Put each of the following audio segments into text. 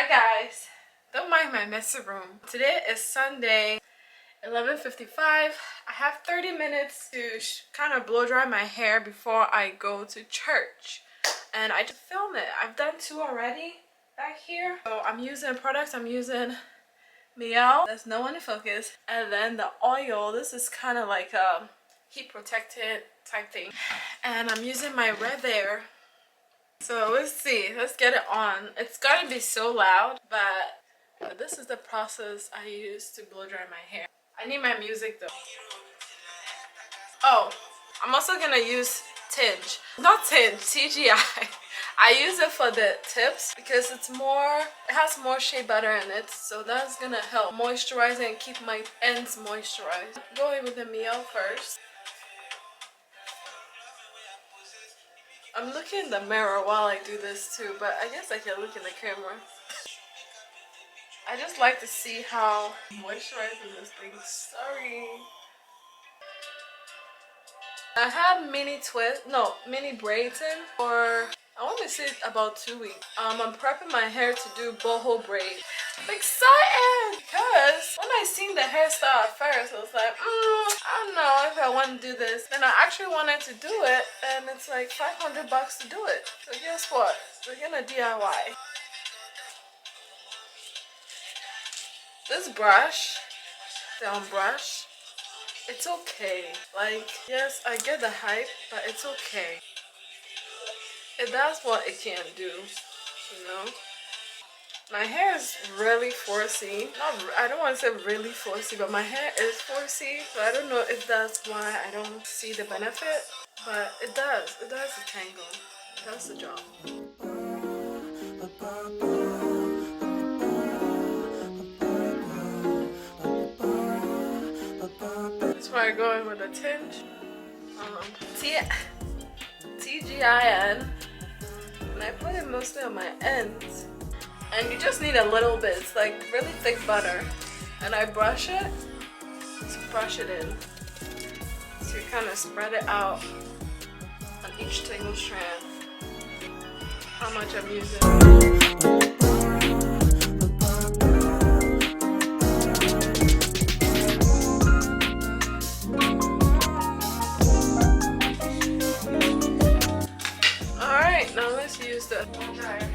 guys, don't mind my messy room. Today is Sunday, 11:55. I have 30 minutes to kind of blow dry my hair before I go to church, and I just film it. I've done 2 already back here. So I'm using products. I'm using Miel, there's no one in focus, and then the oil. This is kind of like a heat protected type thing, and I'm using my revair. So let's see, let's get it on. It's gonna be so loud, but this is the process I use to blow dry my hair. I need my music though. Oh, I'm also gonna use Tinge, not Tinge, TGI. I use it for the tips because it has more shea butter in it, so that's gonna help moisturize and keep my ends moisturized. Go in with the Miel first. I'm looking in the mirror while I do this too, but I guess I can look in the camera. I just like to see how moisturizing this thing. Sorry. I have mini braids in for, I want to say about 2 weeks. I'm prepping my hair to do boho braids. I'm excited because when I seen the hairstyle at first, I was like, I don't know if I want to do this. Then I actually wanted to do it, and it's like $500 to do it. So guess what? We're gonna DIY. This brush, the unbrush, it's okay. Like, yes, I get the hype, but it's okay. It does what it can do, you know? My hair is really 4C. I don't want to say really 4C, but my hair is 4C. So I don't know if that's why I don't see the benefit, but it does. It does the tangle. It does the job. That's why I go in with a Tinge. TGIN. And I put it mostly on my ends. And you just need a little bit. It's like really thick butter. And I brush it to brush it in. So you kind of spread it out on each tangle strand. How much I'm using. Alright, now let's use the dryer.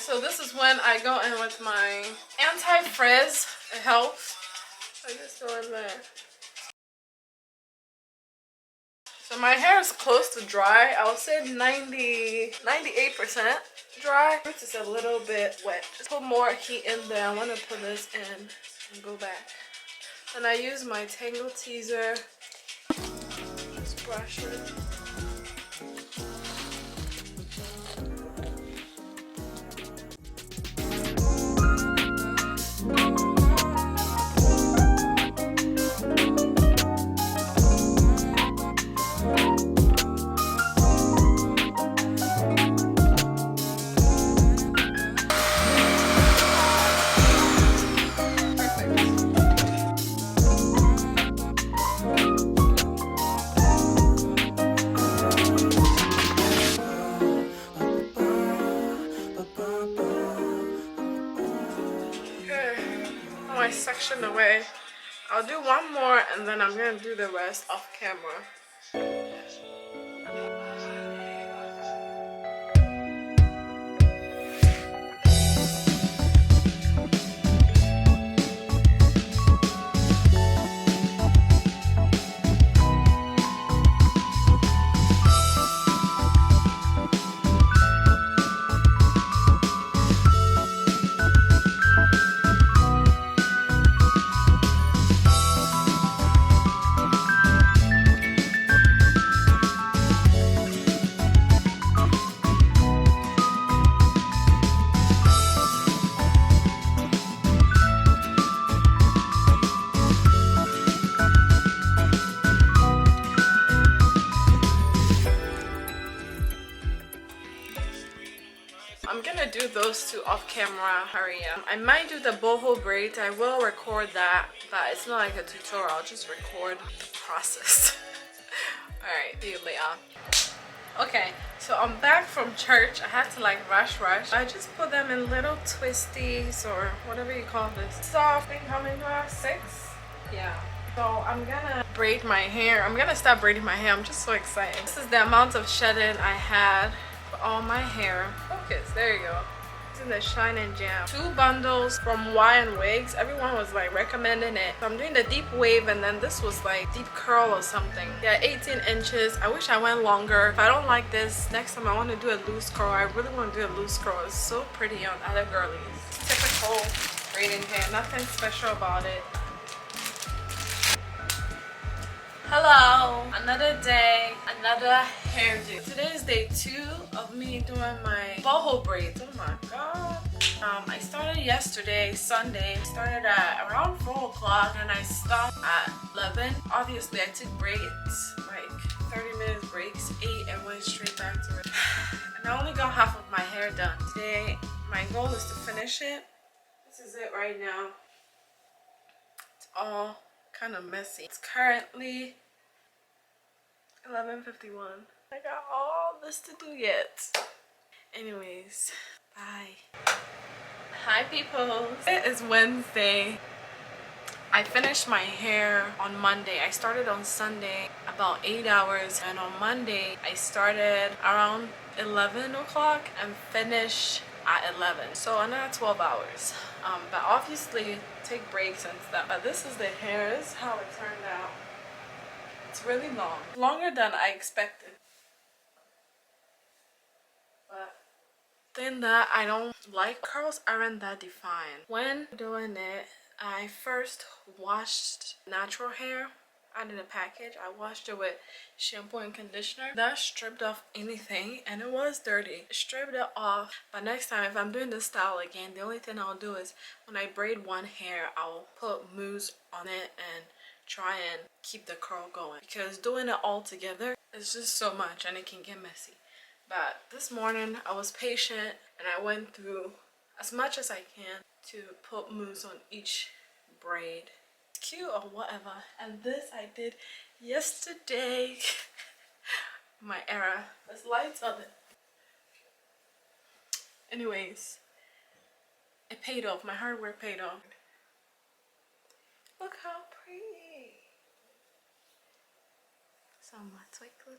So this is when I go in with my anti-frizz. It helps. I just go in there. So my hair is close to dry. I would say 98% dry. It's just a little bit wet. Just put more heat in there. I want to put this in and go back. And I use my Tangle Teaser. Just brush it. Section away. I'll do one more and then I'm gonna do the rest off camera. I'm gonna do those two off camera. Hurry up. I might do the boho braids. I will record that, but it's not like a tutorial. I'll just record the process. Alright, see you later. Okay, so I'm back from church. I had to like rush. I just put them in little twisties or whatever you call this. Soft. I think how many do I have? 6? Yeah. So I'm gonna braid my hair. I'm gonna start braiding my hair. I'm just so excited. This is the amount of shedding I had for all my hair. Focus, there you go. This is the Shine and Jam. 2 bundles from Y & Wigs. Everyone was like recommending it. So I'm doing the deep wave and then this was like deep curl or something. Yeah, 18 inches. I wish I went longer. If I don't like this, next time I want to do a loose curl. I really want to do a loose curl. It's so pretty on other girlies. Typical braiding hair. Nothing special about it. Hello, another day, another hairdo. Today is day 2 of me doing my boho braids. Oh my god. I started yesterday, Sunday. I started at around 4 o'clock and I stopped at 11. Obviously I took breaks, like 30 minutes breaks, 8 and went straight back to it. And I only got half of my hair done. Today my goal is to finish it. This is it right now. It's all kind of messy. It's currently 11:51. I got all this to do yet. Anyways, bye. Hi people. It is Wednesday. I finished my hair on Monday. I started on Sunday about 8 hours, and on Monday I started around 11 o'clock and finished at 11, so another 12 hours. But obviously take breaks and stuff. But this is the hair. This is how it turned out. It's really long, longer than I expected. But thing that I don't like, curls aren't that defined. When doing it, I first washed natural hair out of the package. I washed it with shampoo and conditioner. That stripped off anything, and it was dirty. It stripped it off. But next time if I'm doing this style again, the only thing I'll do is when I braid one hair, I'll put mousse on it and try and keep the curl going, because doing it all together is just so much and it can get messy. But this morning I was patient and I went through as much as I can to put mousse on each braid. It's cute or whatever. And this I did yesterday. My error. There's lights on it. Anyways, it paid off. My hard work paid off. Look how pretty. So much like glue.